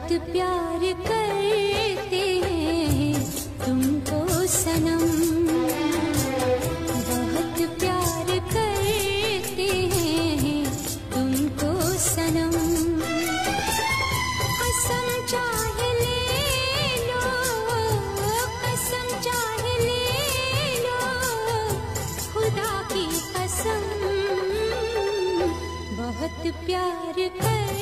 प्यार करते हैं तुमको सनम, बहुत प्यार करते हैं तुमको सनम। कसम चाहे ले लो, कसम चाहे ले लो, खुदा की कसम, बहुत प्यार कर